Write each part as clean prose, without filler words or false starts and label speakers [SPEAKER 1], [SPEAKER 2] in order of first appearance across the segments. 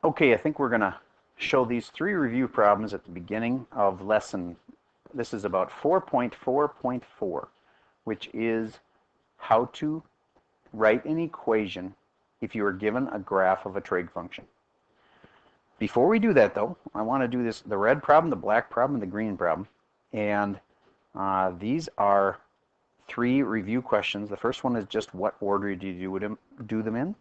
[SPEAKER 1] Okay, I think we're going to show these 3 review problems at the beginning of lesson. This is about 4.4.4, which is how to write an equation if you are given a graph of a trig function. Before we do that, though, I want to do the red problem, the black problem, and the green problem. And these are 3 review questions. The first one is just what order do you do them in?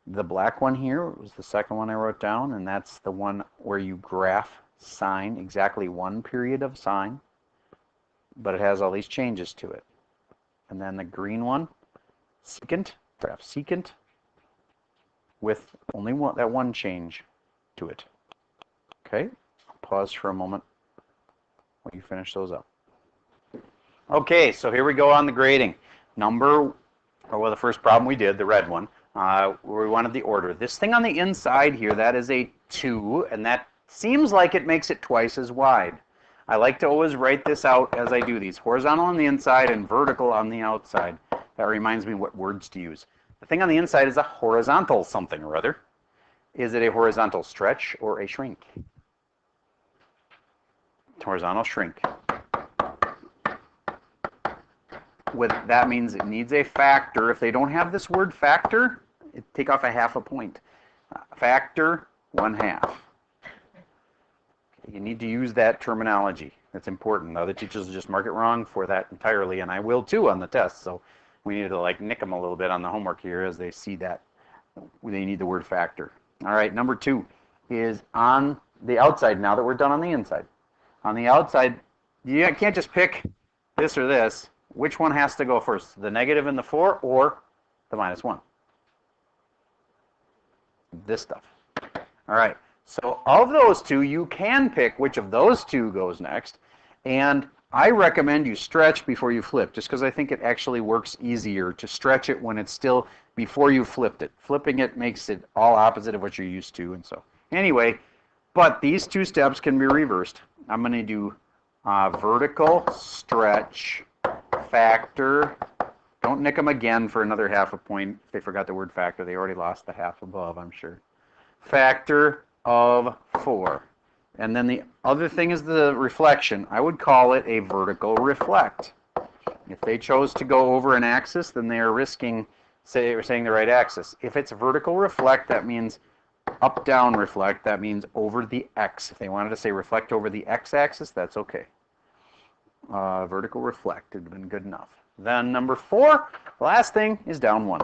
[SPEAKER 1] The black one here was the second one I wrote down, and that's the one where you graph sine, exactly 1 period of sine, but it has all these changes to it. And then the green one, secant, graph secant, with only that one change to it. Okay, I'll pause for a moment while you finish those up. Okay, so here we go on the grading. The first problem we did, the red one, where we wanted the order. This thing on the inside here, that is a 2, and that seems like it makes it twice as wide. I like to always write this out as I do these. Horizontal on the inside and vertical on the outside. That reminds me what words to use. The thing on the inside is a horizontal something or other. Is it a horizontal stretch or a shrink? Horizontal shrink. That means it needs a factor. If they don't have this word factor, take off a half a point. Factor 1/2. You need to use that terminology. That's important. Other teachers will just mark it wrong for that entirely, and I will too on the test. So we need to like nick them a little bit on the homework here as they see that they need the word factor. All right, number 2 is on the outside now that we're done on the inside. On the outside, you can't just pick this or this. Which one has to go first? The negative and the 4 or the -1? This stuff. All right. So of those 2, you can pick which of those 2 goes next. And I recommend you stretch before you flip, just because I think it actually works easier to stretch it when it's still before you flipped it. Flipping it makes it all opposite of what you're used to. And so anyway, but these 2 steps can be reversed. I'm going to do vertical stretch factor. Don't nick them again for another half a point. If they forgot the word factor, they already lost the half above, I'm sure. Factor of 4. And then the other thing is the reflection. I would call it a vertical reflect. If they chose to go over an axis, then they are risking saying the right axis. If it's vertical reflect, that means up-down reflect. That means over the x. If they wanted to say reflect over the x-axis, that's okay. Vertical reflect would have been good enough. Then number 4, the last thing is down 1.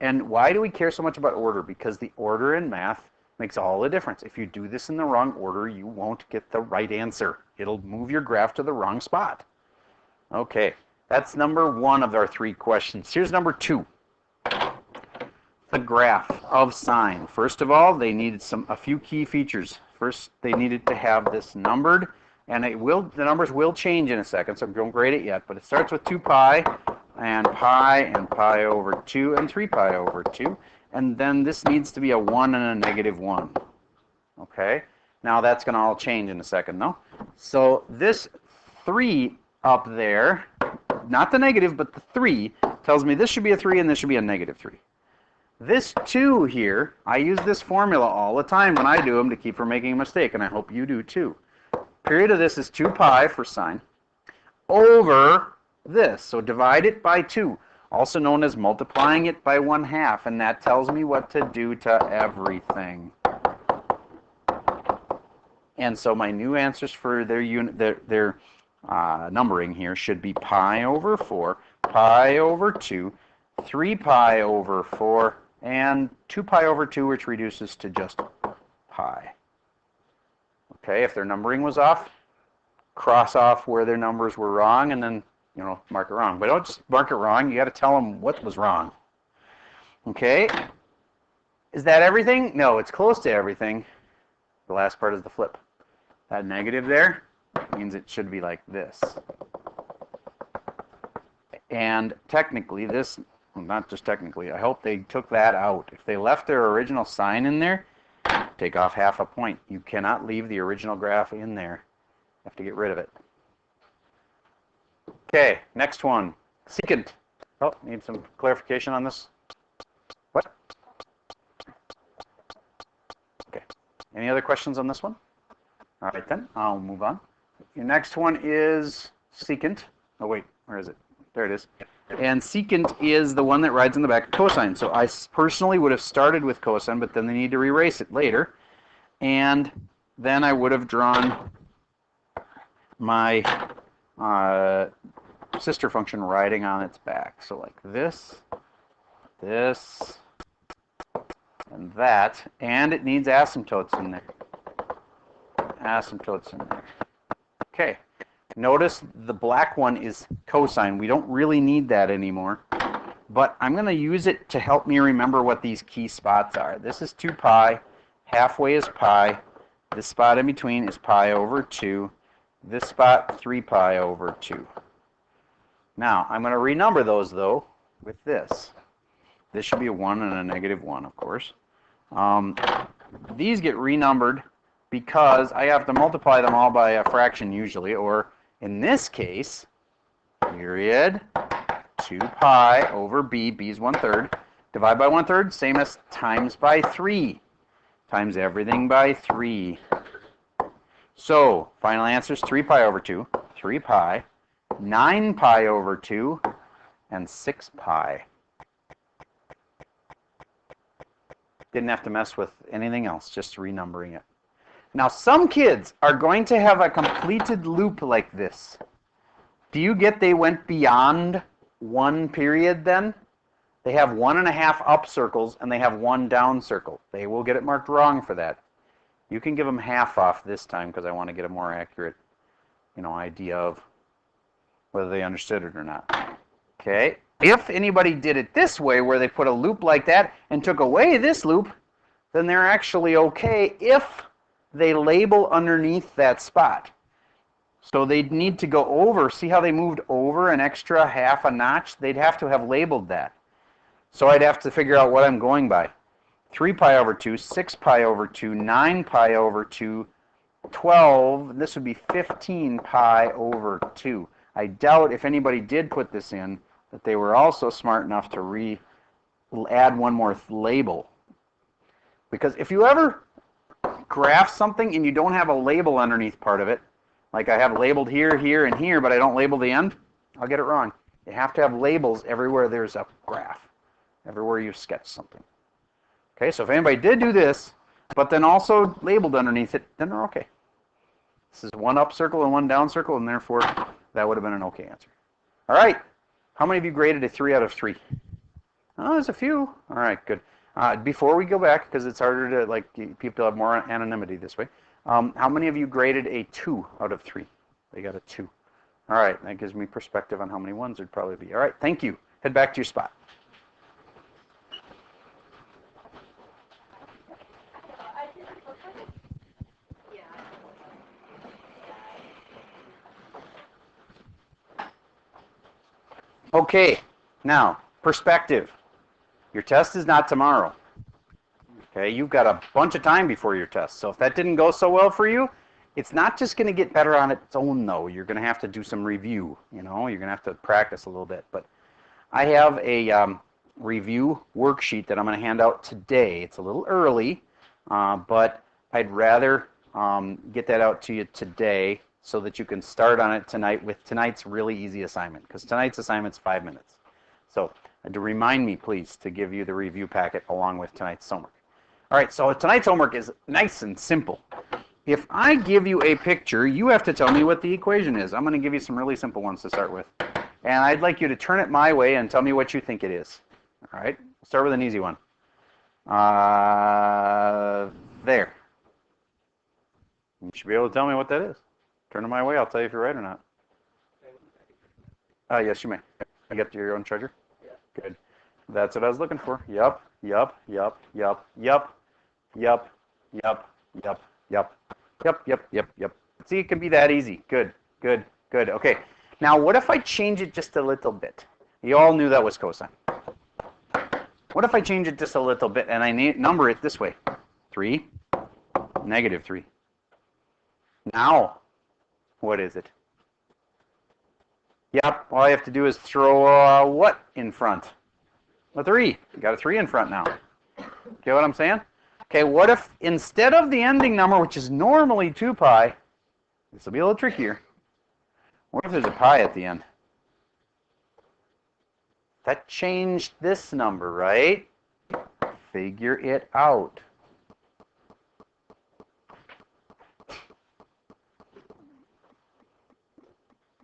[SPEAKER 1] And why do we care so much about order? Because the order in math makes all the difference. If you do this in the wrong order, you won't get the right answer. It'll move your graph to the wrong spot. Okay, that's number 1 of our 3 questions. Here's number 2. The graph of sine. First of all, they needed a few key features. First, they needed to have this numbered, and the numbers will change in a second, so don't grade it yet, but it starts with 2 pi, and pi over 2, and 3 pi over 2. And then this needs to be a 1 and a -1. Okay? Now that's going to all change in a second, no? So this 3 up there, not the negative, but the 3, tells me this should be a 3 and this should be a -3. This 2 here, I use this formula all the time when I do them to keep from making a mistake, and I hope you do too. Period of this is 2 pi for sine over this. So divide it by 2, also known as multiplying it by 1/2, and that tells me what to do to everything. And so my new answers for their numbering here should be pi over 4, pi over 2, 3 pi over 4, and 2 pi over 2, which reduces to just pi. Okay, if their numbering was off, cross off where their numbers were wrong, and then mark it wrong. But don't just mark it wrong. You got to tell them what was wrong. Okay, is that everything? No, it's close to everything. The last part is the flip. That negative there means it should be like this. And technically, this, well, not just technically, I hope they took that out. If they left their original sign in there, take off half a point. You cannot leave the original graph in there. You have to get rid of it. Okay, next one. Secant. Oh, need some clarification on this. What? Any other questions on this one? All right, then, I'll move on. Your next one is secant. Oh, wait, where is it? There it is. And secant is the one that rides in the back of cosine. So I personally would have started with cosine, but then they need to erase it later. And then I would have drawn my sister function riding on its back. So like this, this, and that. And it needs asymptotes in there. Asymptotes in there. Okay. Notice the black one is cosine. We don't really need that anymore. But I'm going to use it to help me remember what these key spots are. This is 2 pi. Halfway is pi. This spot in between is pi over 2. This spot, 3 pi over 2. Now, I'm going to renumber those, though, with this. This should be a 1 and a negative 1, of course. These get renumbered because I have to multiply them all by a fraction usually, or in this case, period, 2 pi over b, b is 1/3. Divide by 1/3, same as times by 3. Times everything by 3. So, final answer is 3 pi over 2, 3 pi, 9 pi over 2, and 6 pi. Didn't have to mess with anything else, just renumbering it. Now, some kids are going to have a completed loop like this. Do you get they went beyond 1 period then? They have 1.5 up circles and they have 1 down circle. They will get it marked wrong for that. You can give them half off this time because I want to get a more accurate, idea of whether they understood it or not. Okay. If anybody did it this way, where they put a loop like that and took away this loop, then they're actually okay if they label underneath that spot. So they'd need to go over. See how they moved over an extra half a notch? They'd have to have labeled that. So I'd have to figure out what I'm going by. 3 pi over 2, 6 pi over 2, 9 pi over 2, 12. This would be 15 pi over 2. I doubt if anybody did put this in that they were also smart enough to add one more label. Because if you ever graph something and you don't have a label underneath part of it, like I have labeled here, here, and here, but I don't label the end, I'll get it wrong. You have to have labels everywhere there's a graph, everywhere you sketch something. Okay, so if anybody did do this, but then also labeled underneath it, then they're okay. This is 1 up circle and 1 down circle, and therefore that would have been an okay answer. All right, how many of you graded a 3 out of 3? Oh, there's a few. All right, good. Before we go back, because it's harder to, people have more anonymity this way, how many of you graded a 2 out of 3? They got a 2. All right, that gives me perspective on how many 1s there'd probably be. All right, thank you. Head back to your spot. Okay, now, perspective. Your test is not tomorrow. Okay, you've got a bunch of time before your test. So if that didn't go so well for you, it's not just going to get better on its own, though. You're going to have to do some review. You're going to have to practice a little bit. But I have a review worksheet that I'm going to hand out today. It's a little early, but I'd rather get that out to you today so that you can start on it tonight with tonight's really easy assignment, because tonight's assignment's 5 minutes. So to remind me, please, to give you the review packet along with tonight's homework. All right, so tonight's homework is nice and simple. If I give you a picture, you have to tell me what the equation is. I'm going to give you some really simple ones to start with. And I'd like you to turn it my way and tell me what you think it is. All right, start with an easy one. There. You should be able to tell me what that is. Turn it my way, I'll tell you if you're right or not. Yes, you may. You got your own treasure? Yeah. Good. That's what I was looking for. Yup, yup, yup, yup, yup, yup, yup, yup, yup, yup, yup, yup, yup. See, it can be that easy. Good, good, good. Okay. Now, what if I change it just a little bit? You all knew that was cosine. What if I change it just a little bit and I number it this way? 3, -3. Now, what is it? Yep, all I have to do is throw a what in front? A 3. You got a 3 in front now. Get what I'm saying? Okay, what if instead of the ending number, which is normally 2 pi, this will be a little trickier. What if there's a pi at the end? That changed this number, right? Figure it out.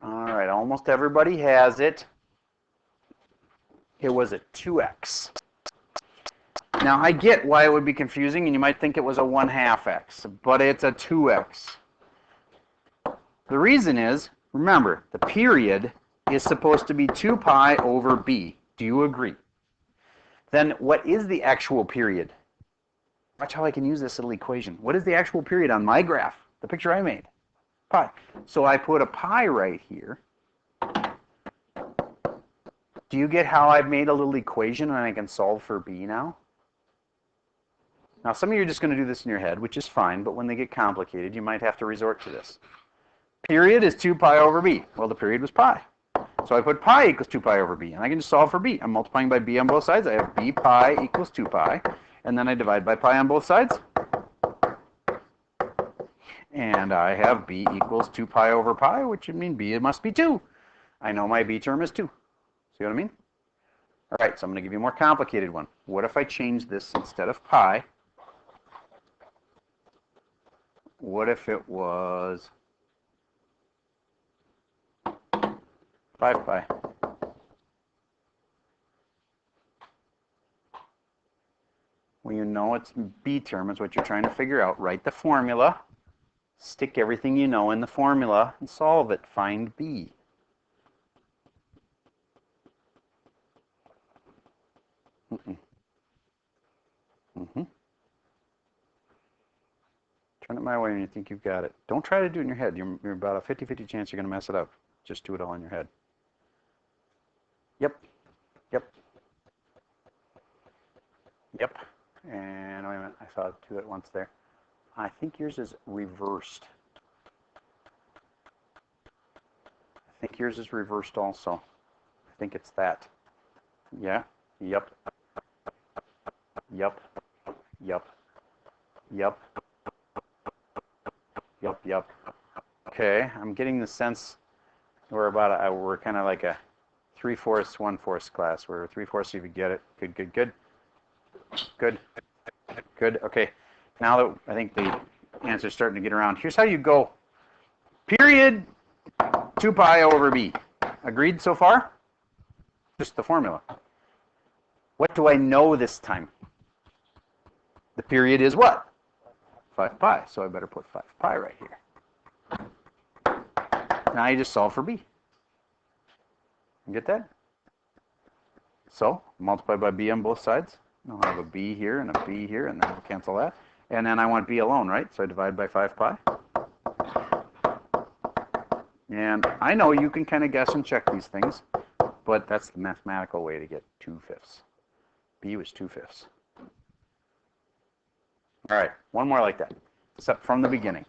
[SPEAKER 1] All right, almost everybody has it. It was a 2x. Now, I get why it would be confusing, and you might think it was a 1/2 x, but it's a 2x. The reason is, remember, the period is supposed to be 2 pi over b. Do you agree? Then what is the actual period? Watch how I can use this little equation. What is the actual period on my graph, the picture I made? Pi. So I put a pi right here. Do you get how I've made a little equation and I can solve for b now? Now, some of you are just going to do this in your head, which is fine, but when they get complicated, you might have to resort to this. Period is 2 pi over b. Well, the period was pi. So I put pi equals 2 pi over b, and I can just solve for b. I'm multiplying by b on both sides. I have b pi equals 2 pi, and then I divide by pi on both sides. And I have b equals 2 pi over pi, which would mean b must be 2. I know my b term is 2. See what I mean? All right, so I'm going to give you a more complicated one. What if I change this instead of pi? What if it was 5 pi? Well, you know it's b term is what you're trying to figure out. Write the formula, stick everything you know in the formula, and solve it. Find b. Turn it my way when you think you've got it. Don't try to do it in your head. You're about a 50-50 chance you're going to mess it up. Just do it all in your head. Yep. Yep. Yep. And wait a minute. I saw two at once there. I think yours is reversed. I think yours is reversed also. I think it's that. Yeah. Yep. Yep. Yep. Yep. Yep. Yep. Okay. I'm getting the sense we're about we're kind of like a 3/4, 1/4 class. We're 3/4 if you get it. Good. Good. Good. Good. Good. Okay. Now that I think the answer's starting to get around, here's how you go. Period 2 pi over b. Agreed so far? Just the formula. What do I know this time? The period is what? 5 pi. So I better put 5 pi right here. Now you just solve for b. You get that? So multiply by b on both sides. I'll have a b here and a b here, and then we'll cancel that. And then I want b alone, right? So I divide by 5 pi. And I know you can kind of guess and check these things, but that's the mathematical way to get 2/5. B was 2/5. All right, one more like that, except from the beginning.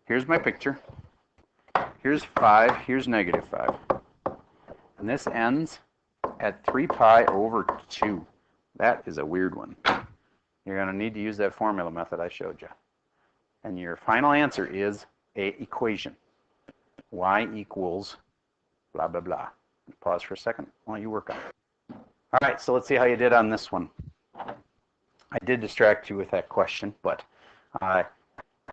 [SPEAKER 1] Here's my picture. Here's 5, here's -5. And this ends at 3 pi over 2. That is a weird one. You're going to need to use that formula method I showed you. And your final answer is a equation. Y equals blah, blah, blah. Pause for a second while you work on it. All right, so let's see how you did on this one. I did distract you with that question, but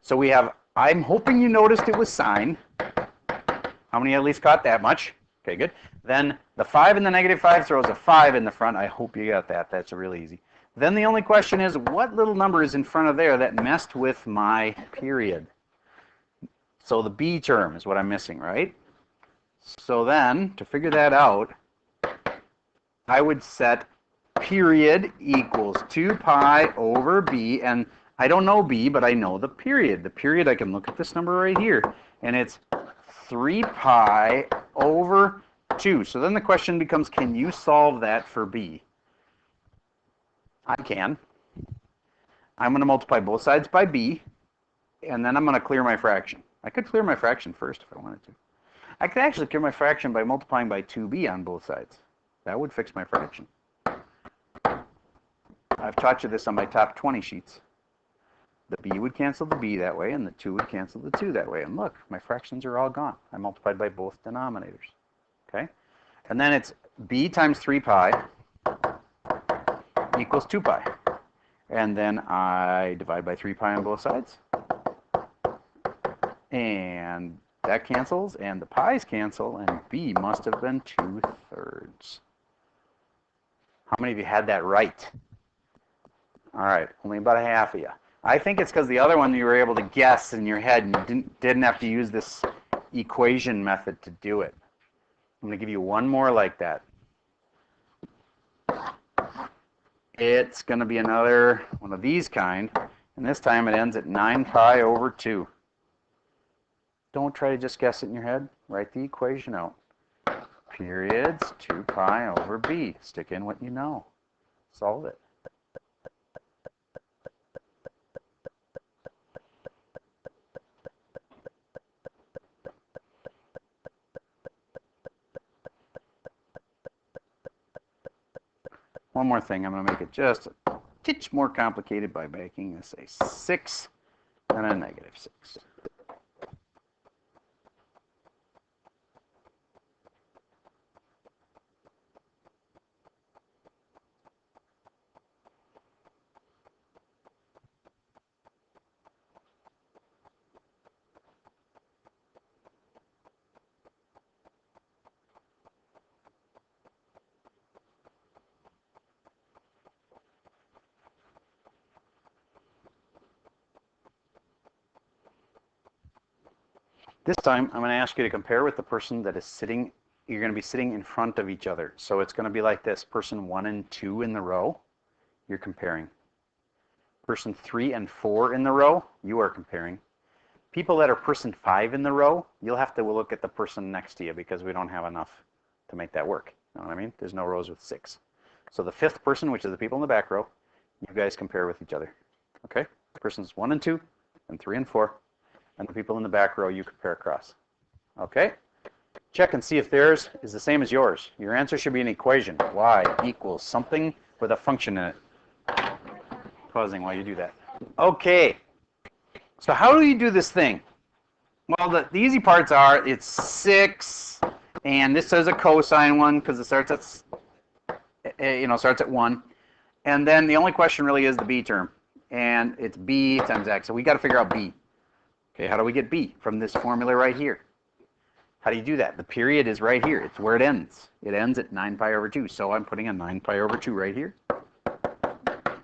[SPEAKER 1] so we have, I'm hoping you noticed it was sine. How many at least caught that much? Okay, good. Then the 5 and the -5 throws a 5 in the front. I hope you got that. That's really easy. Then the only question is, what little number is in front of there that messed with my period? So the b term is what I'm missing, right? So then, to figure that out, I would set period equals 2 pi over b, and I don't know b, but I know the period. The period, I can look at this number right here, and it's 3 pi over 2. So then the question becomes, can you solve that for b? I can. I'm going to multiply both sides by b, and then I'm going to clear my fraction. I could clear my fraction first if I wanted to. I could actually clear my fraction by multiplying by 2b on both sides. That would fix my fraction. I've taught you this on my top 20 sheets. The b would cancel the b that way, and the 2 would cancel the 2 that way. And look, my fractions are all gone. I multiplied by both denominators. Okay? And then it's b times 3 pi equals 2 pi. And then I divide by 3 pi on both sides. And that cancels, and the pi's cancel, and b must have been 2/3. How many of you had that right? All right, only about a half of you. I think it's because the other one you were able to guess in your head and you didn't have to use this equation method to do it. I'm going to give you one more like that. It's going to be another one of these kind, and this time it ends at 9 pi over 2. Don't try to just guess it in your head. Write the equation out. Periods 2 pi over b. Stick in what you know. Solve it. One more thing, I'm going to make it just a titch more complicated by making this a 6 and a negative 6. This time, I'm going to ask you to compare with the person that is sitting, you're going to be sitting in front of each other. So it's going to be like this, person 1 and 2 in the row, you're comparing. Person 3 and 4 in the row, you are comparing. People that are person 5 in the row, you'll have to look at the person next to you because we don't have enough to make that work. You know what I mean? There's no rows with 6. So the 5th person, which is the people in the back row, you guys compare with each other. Okay? Persons 1 and 2 and 3 and 4. And the people in the back row you compare across. Okay? Check and see if theirs is the same as yours. Your answer should be an equation. Y equals something with a function in it. Pausing while you do that. Okay. So how do you do this thing? Well, the easy parts are it's 6, and this is a cosine one because it starts at starts at 1. And then the only question really is the b term, and it's b times x. So we got to figure out b. Okay, how do we get b? From this formula right here. How do you do that? The period is right here. It's where it ends. It ends at 9 pi over 2. So I'm putting a 9 pi over 2 right here.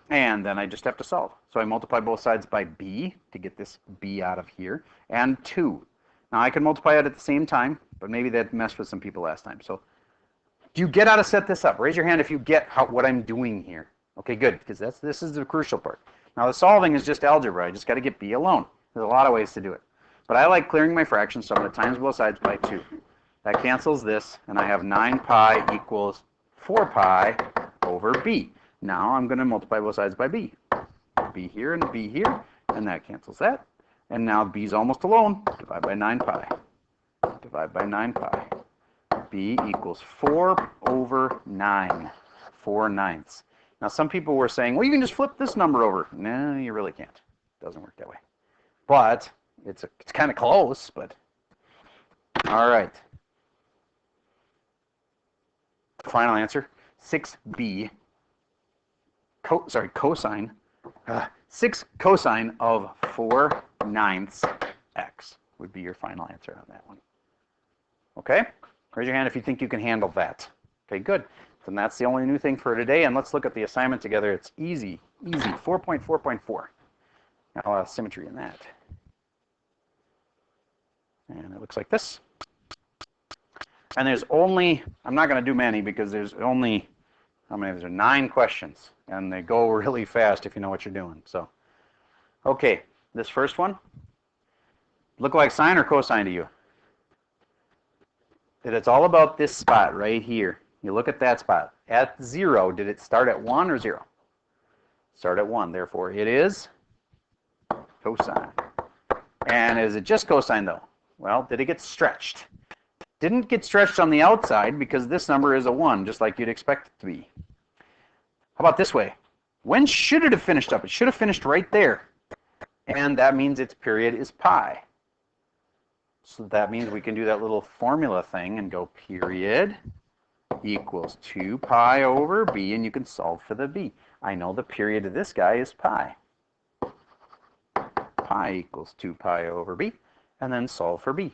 [SPEAKER 1] And then I just have to solve. So I multiply both sides by b to get this b out of here, and 2. Now I can multiply it at the same time, but maybe that messed with some people last time. So do you get how to set this up? Raise your hand if you get what I'm doing here. Okay, good, because this is the crucial part. Now the solving is just algebra. I just got to get b alone. There's a lot of ways to do it. But I like clearing my fractions, so I'm going to times both sides by 2. That cancels this, and I have 9 pi equals 4 pi over b. Now I'm going to multiply both sides by b. b here and b here, and that cancels that. And now b's almost alone. Divide by 9 pi. Divide by 9 pi. b equals 4 over 9. 4/9. Now some people were saying, well, you can just flip this number over. No, you really can't. It doesn't work that way. But it's kind of close, but all right. Final answer, 6b, cosine, 6 cosine of 4/9 x would be your final answer on that one. Okay? Raise your hand if you think you can handle that. Okay, good. Then that's the only new thing for today, and let's look at the assignment together. It's easy, 4.4.4. Got a lot of symmetry in that. And it looks like this. And there's only, I'm not going to do many because there's only, how many? There's 9 questions. And they go really fast if you know what you're doing. So, okay, this first one. Look like sine or cosine to you? It's all about this spot right here. You look at that spot. At 0, did it start at 1 or 0? Start at 1. Therefore, it is cosine. And is it just cosine, though? Well, did it get stretched? Didn't get stretched on the outside because this number is a 1, just like you'd expect it to be. How about this way? When should it have finished up? It should have finished right there. And that means its period is pi. So that means we can do that little formula thing and go period equals 2 pi over b, and you can solve for the b. I know the period of this guy is pi. Pi equals 2 pi over b, and then solve for b.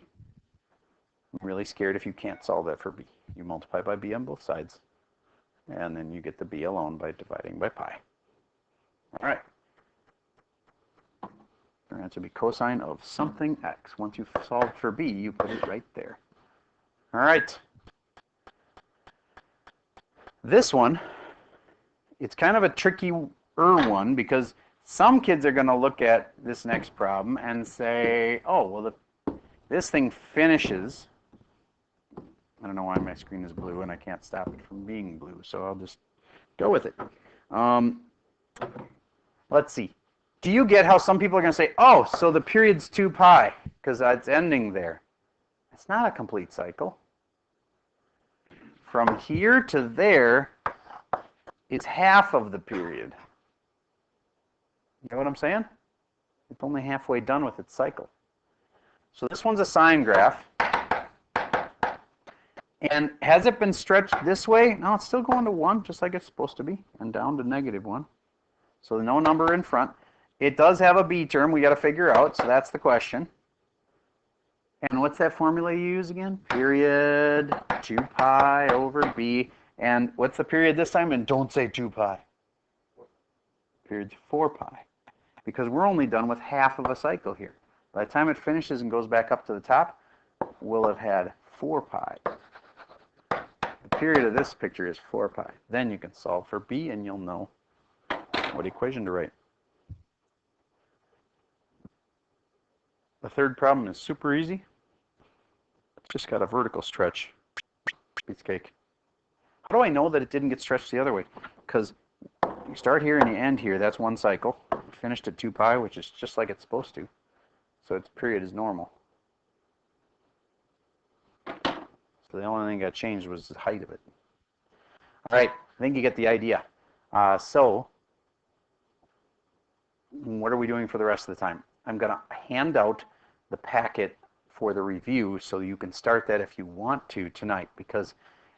[SPEAKER 1] I'm really scared if you can't solve that for b. You multiply by b on both sides, and then you get the b alone by dividing by pi. All right. Your answer will be cosine of something x. Once you've solved for b, you put it right there. All right. This one, it's kind of a trickier one because some kids are going to look at this next problem and say, oh, well, this thing finishes. I don't know why my screen is blue and I can't stop it from being blue, so I'll just go with it. Let's see. Do you get how some people are going to say, oh, so the period's 2 pi because it's ending there? It's not a complete cycle. From here to there, it's half of the period. You know what I'm saying? It's only halfway done with its cycle. So this one's a sine graph. And has it been stretched this way? No, it's still going to 1, just like it's supposed to be, and down to -1. So no number in front. It does have a b term we got to figure out, so that's the question. And what's that formula you use again? Period 2 pi over b. And what's the period this time? And don't say 2 pi. Period's 4 pi. Because we're only done with half of a cycle here. By the time it finishes and goes back up to the top, we'll have had 4 pi. The period of this picture is 4 pi. Then you can solve for b and you'll know what equation to write. The third problem is super easy. It's just got a vertical stretch. Piece of cake. How do I know that it didn't get stretched the other way? Because you start here and you end here. That's one cycle. Finished at 2 pi, which is just like it's supposed to. So its period is normal. So the only thing that got changed was the height of it. All right, I think you get the idea. So what are we doing for the rest of the time? I'm going to hand out the packet for the review so you can start that if you want to tonight because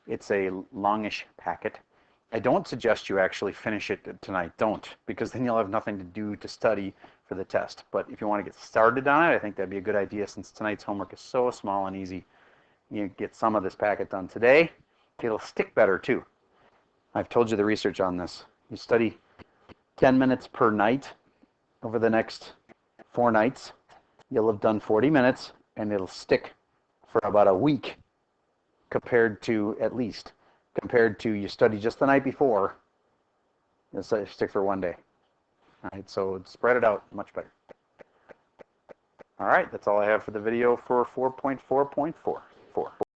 [SPEAKER 1] it's a longish packet. I don't suggest you actually finish it tonight. Don't, because then you'll have nothing to do to study for the test. But if you want to get started on it, I think that'd be a good idea since tonight's homework is so small and easy. You get some of this packet done today. It'll stick better too. I've told you the research on this. You study 10 minutes per night over the next 4 nights. You'll have done 40 minutes and it'll stick for about a week compared to you study just the night before. It'll stick for 1 day. All right, so spread it out much better. All right, that's all I have for the video for 4.4.4.